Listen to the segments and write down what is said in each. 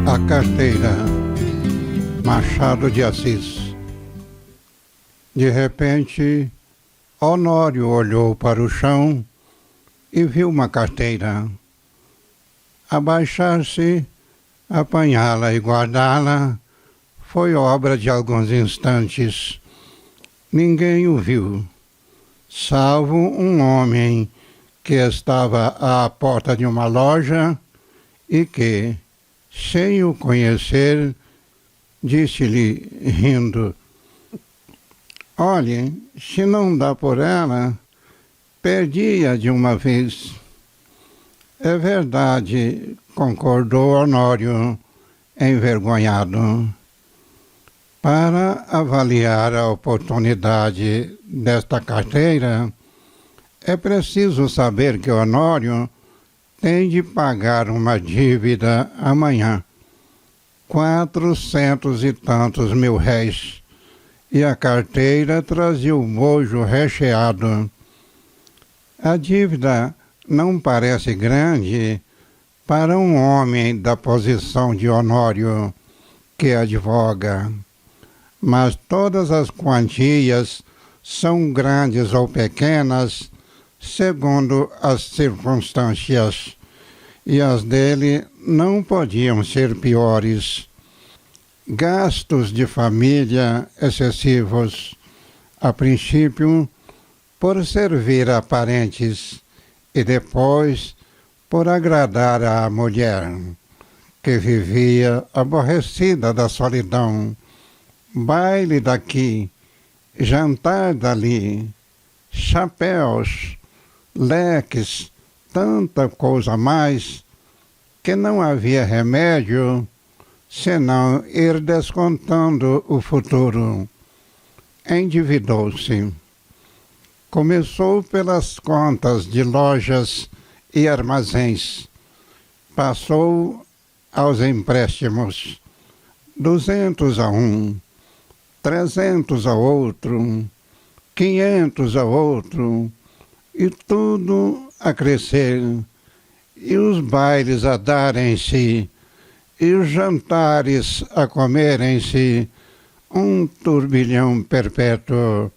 A carteira, Machado de Assis. De repente, Honório olhou para o chão e viu uma carteira. Abaixar-se, apanhá-la e guardá-la foi obra de alguns instantes. Ninguém o viu, salvo um homem que estava à porta de uma loja e que, sem o conhecer, disse-lhe, rindo: "Olhe, se não dá por ela, perdi-a de uma vez." "É verdade", concordou Honório, envergonhado. Para avaliar a oportunidade desta carteira, é preciso saber que Honório tem de pagar uma dívida amanhã, 400 e tantos mil réis, e a carteira trazia o bojo recheado. A dívida não parece grande para um homem da posição de Honório, que advoga, mas todas as quantias são grandes ou pequenas, segundo as circunstâncias, e as dele não podiam ser piores. Gastos de família excessivos, a princípio por servir a parentes e depois por agradar à mulher, que vivia aborrecida da solidão. Baile daqui, jantar dali, chapéus, leques, tanta coisa mais, que não havia remédio senão ir descontando o futuro. Endividou-se. Começou pelas contas de lojas e armazéns. Passou aos empréstimos. 200 a um, 300 a outro, 500 a outro, e tudo a crescer, e os bailes a darem-se, e os jantares a comerem-se, um turbilhão perpétuo,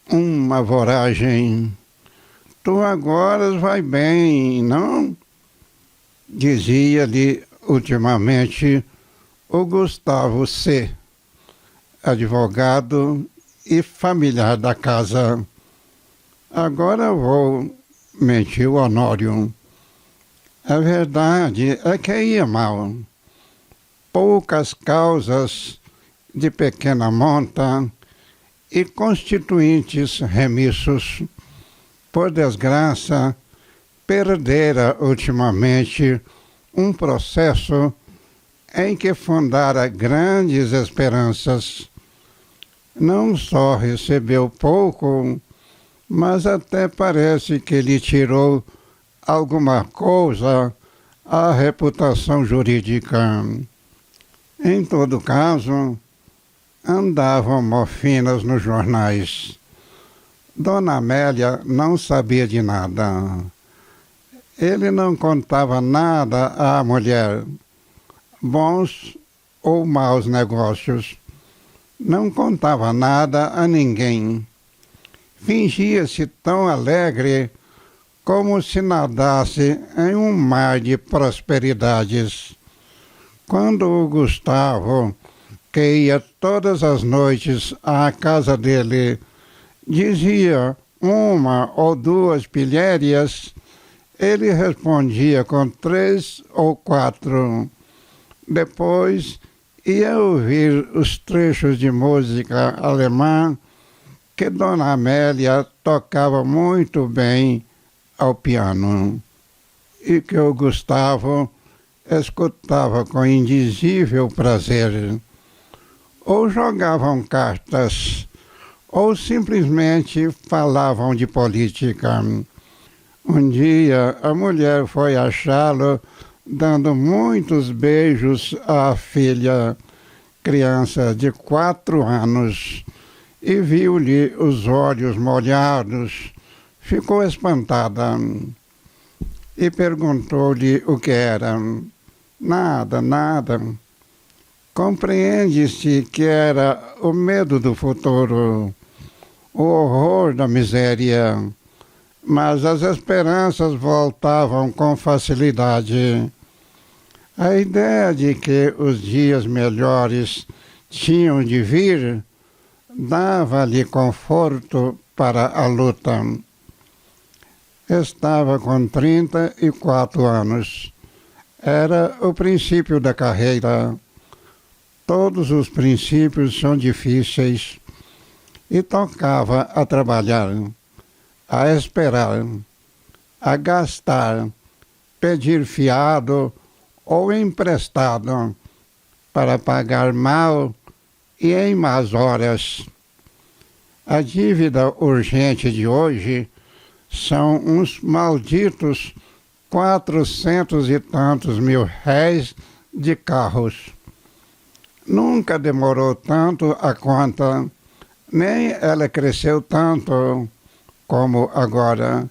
uma voragem. "Tu agora vai bem, não?" dizia-lhe ultimamente o Gustavo C., advogado e familiar da casa. "Agora vou", mentiu Honório. A verdade é que ia mal. Poucas causas de pequena monta e constituintes remissos. Por desgraça, perdera ultimamente um processo em que fundara grandes esperanças. Não só recebeu pouco, mas até parece que lhe tirou alguma coisa à reputação jurídica. Em todo caso, andavam mofinas nos jornais. Dona Amélia não sabia de nada. Ele não contava nada à mulher, bons ou maus negócios. Não contava nada a ninguém. Fingia-se tão alegre como se nadasse em um mar de prosperidades. Quando o Gustavo, que ia todas as noites à casa dele, dizia uma ou duas pilhérias, ele respondia com 3 ou 4. Depois ia ouvir os trechos de música alemã que Dona Amélia tocava muito bem ao piano e que o Gustavo escutava com indizível prazer. Ou jogavam cartas, ou simplesmente falavam de política. Um dia a mulher foi achá-lo dando muitos beijos à filha, criança de 4 anos, e viu-lhe os olhos molhados. Ficou espantada e perguntou-lhe o que era. Nada, nada. Compreende-se que era o medo do futuro, o horror da miséria, mas as esperanças voltavam com facilidade. A ideia de que os dias melhores tinham de vir dava-lhe conforto para a luta. Estava com 34 anos. Era o princípio da carreira. Todos os princípios são difíceis. E tocava a trabalhar, a esperar, a gastar, pedir fiado ou emprestado para pagar mal e em más horas. A dívida urgente de hoje são uns malditos 400 e tantos mil réis de carros. Nunca demorou tanto a conta, nem ela cresceu tanto como agora.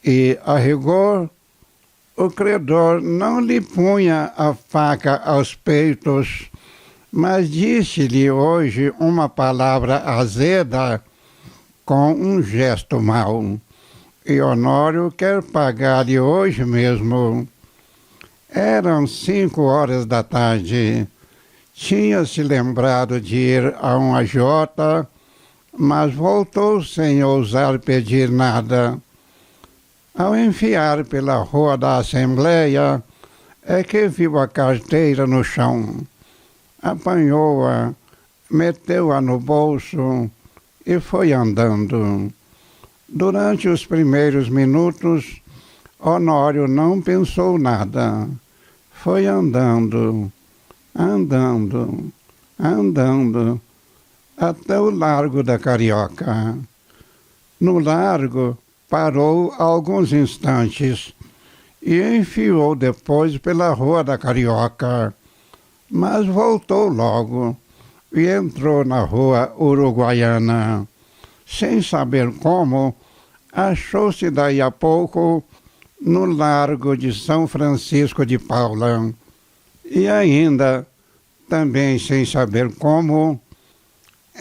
E, a rigor, o credor não lhe punha a faca aos peitos, mas disse-lhe hoje uma palavra azeda com um gesto mau. E Honório quer pagar-lhe hoje mesmo. Eram 5 horas da tarde. Tinha se lembrado de ir a um agiota, mas voltou sem ousar pedir nada. Ao enfiar pela rua da Assembleia, é que viu a carteira no chão. Apanhou-a, meteu-a no bolso e foi andando. Durante os primeiros minutos, Honório não pensou nada. Foi andando, andando, andando, até o Largo da Carioca. No largo, parou alguns instantes e enfiou depois pela Rua da Carioca, mas voltou logo e entrou na Rua Uruguaiana. Sem saber como, achou-se daí a pouco no Largo de São Francisco de Paula. E ainda, também sem saber como,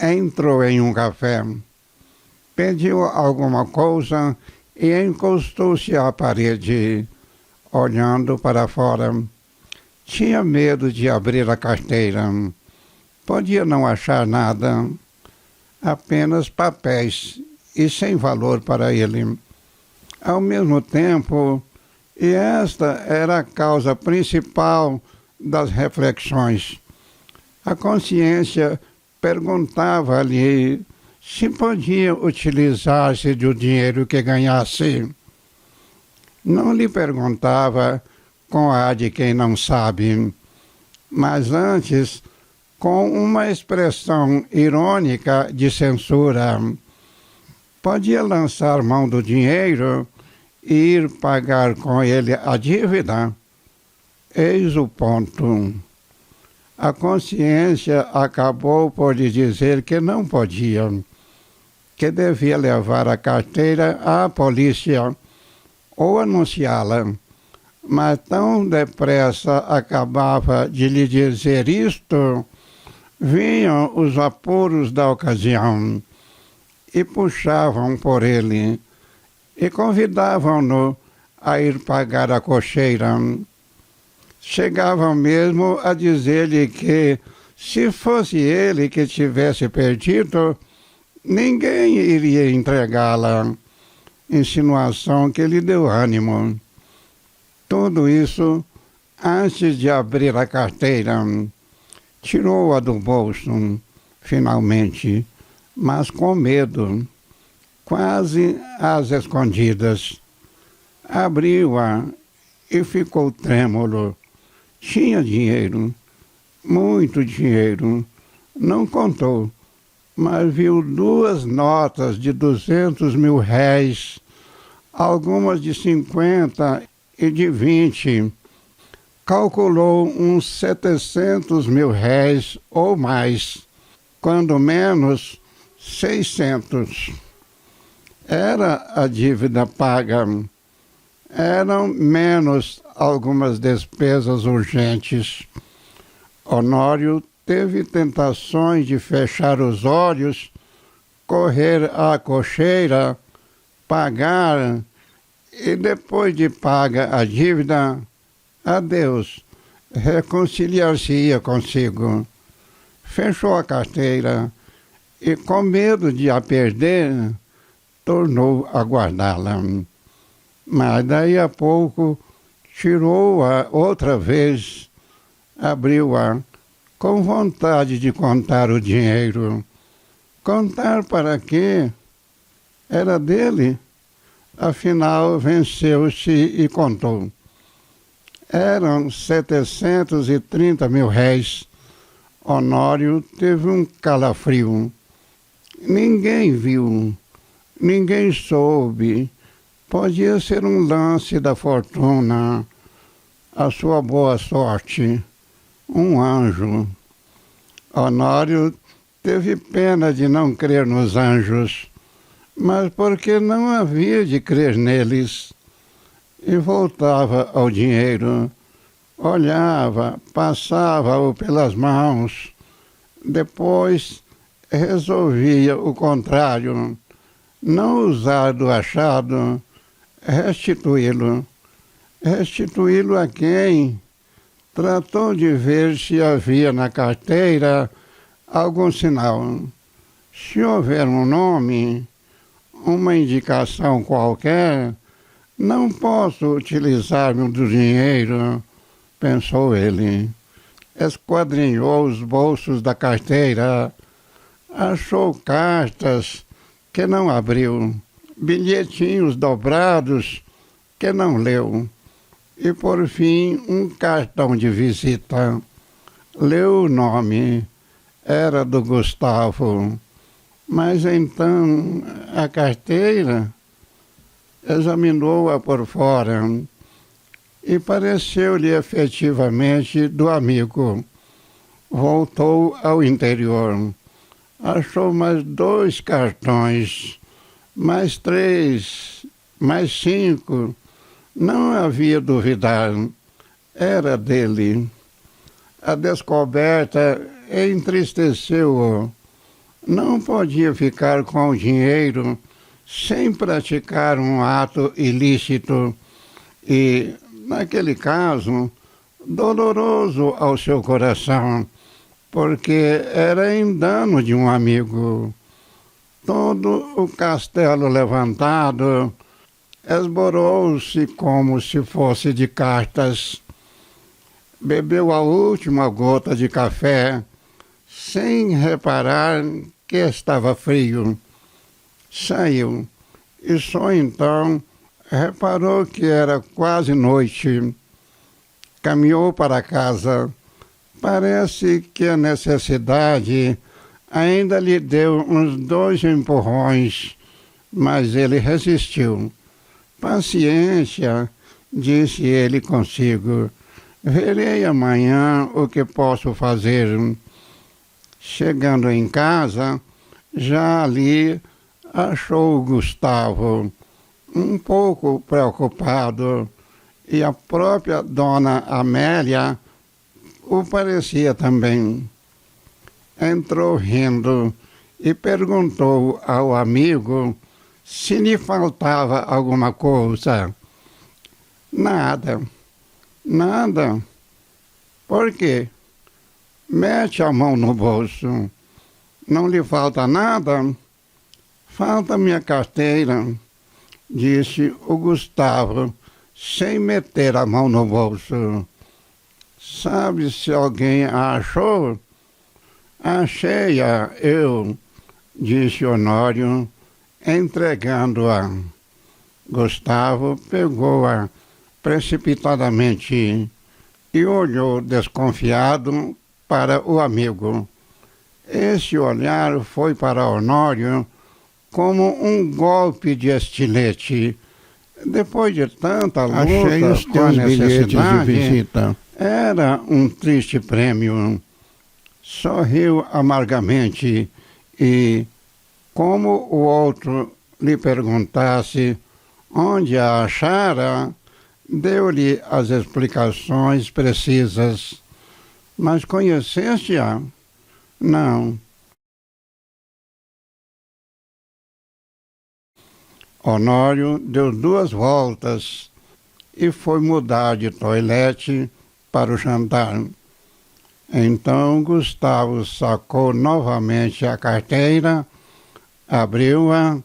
entrou em um café. Pediu alguma coisa e encostou-se à parede, olhando para fora. Tinha medo de abrir a carteira. Podia não achar nada, apenas papéis e sem valor para ele. Ao mesmo tempo, e esta era a causa principal das reflexões, a consciência perguntava-lhe se podia utilizar-se do dinheiro que ganhasse. Não lhe perguntava com a de quem não sabe, mas antes com uma expressão irônica de censura. Podia lançar mão do dinheiro e ir pagar com ele a dívida? Eis o ponto. A consciência acabou por lhe dizer que não podia, que devia levar a carteira à polícia ou anunciá-la. Mas tão depressa acabava de lhe dizer isto, vinham os apuros da ocasião e puxavam por ele e convidavam-no a ir pagar a cocheira. Chegavam mesmo a dizer-lhe que, se fosse ele que tivesse perdido, ninguém iria entregá-la. Insinuação que lhe deu ânimo. Tudo isso antes de abrir a carteira. Tirou-a do bolso, finalmente, mas com medo, quase às escondidas. Abriu-a e ficou trêmulo. Tinha dinheiro, muito dinheiro. Não contou, mas viu 2 notas de 200 mil réis, algumas de 50 e de 20. Calculou uns 700 mil réis ou mais, quando menos 600. Era a dívida paga. Eram menos algumas despesas urgentes. Honório teve tentações de fechar os olhos, correr à cocheira, pagar e depois de paga a dívida, adeus, reconciliar-se-ia consigo. Fechou a carteira e, com medo de a perder, tornou a guardá-la. Mas daí a pouco tirou-a outra vez, abriu-a com vontade de contar o dinheiro. Contar para quê? Era dele. Afinal, venceu-se e contou. Eram 730 mil réis. Honório teve um calafrio. Ninguém viu, ninguém soube. Podia ser um lance da fortuna, a sua boa sorte, um anjo. Honório teve pena de não crer nos anjos, mas porque não havia de crer neles. E voltava ao dinheiro, olhava, passava-o pelas mãos, depois resolvia o contrário, não usar do achado, restituí-lo. Restituí-lo a quem? Tratou de ver se havia na carteira algum sinal. Se houver um nome, uma indicação qualquer, não posso utilizar-me do dinheiro, pensou ele. Esquadrinhou os bolsos da carteira, achou cartas que não abriu, bilhetinhos dobrados que não leu, e por fim um cartão de visita. Leu o nome, era do Gustavo, mas então a carteira examinou-a por fora e pareceu-lhe efetivamente do amigo. Voltou ao interior. Achou mais 2 cartões, mais 3, mais 5. Não havia duvidar. Era dele. A descoberta entristeceu-o. Não podia ficar com o dinheiro sem praticar um ato ilícito e, naquele caso, doloroso ao seu coração, porque era em dano de um amigo. Todo o castelo levantado esborou-se como se fosse de cartas. Bebeu a última gota de café, sem reparar que estava frio. Saiu e só então reparou que era quase noite. Caminhou para casa. Parece que a necessidade ainda lhe deu uns 2 empurrões, mas ele resistiu. Paciência, disse ele consigo. Verei amanhã o que posso fazer. Chegando em casa, já ali achou o Gustavo, um pouco preocupado, e a própria dona Amélia o parecia também. Entrou rindo e perguntou ao amigo se lhe faltava alguma coisa. Nada. Nada? Por quê? Mete a mão no bolso. Não lhe falta nada? Falta minha carteira, disse o Gustavo, sem meter a mão no bolso. Sabe se alguém a achou? Achei-a eu, disse Honório, entregando-a. Gustavo pegou-a precipitadamente e olhou desconfiado para o amigo. Esse olhar foi para Honório como um golpe de estilete. Depois de tanta luta Achei os com a teus bilhetes de necessidade, visita. era um triste prêmio. Sorriu amargamente e, como o outro lhe perguntasse onde a achara, deu-lhe as explicações precisas. Mas conheceste-a? Não. Honório deu 2 voltas e foi mudar de toilette para o jantar. Então Gustavo sacou novamente a carteira, abriu-a,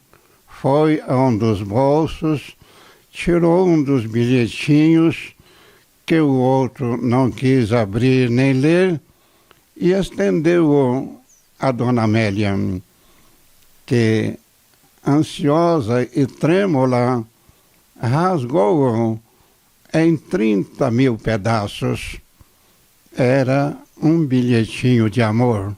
foi a um dos bolsos, tirou um dos bilhetinhos que o outro não quis abrir nem ler e estendeu-o a Dona Amélia, que, ansiosa e trêmula, rasgou-o em 30.000 pedaços. Era um bilhetinho de amor.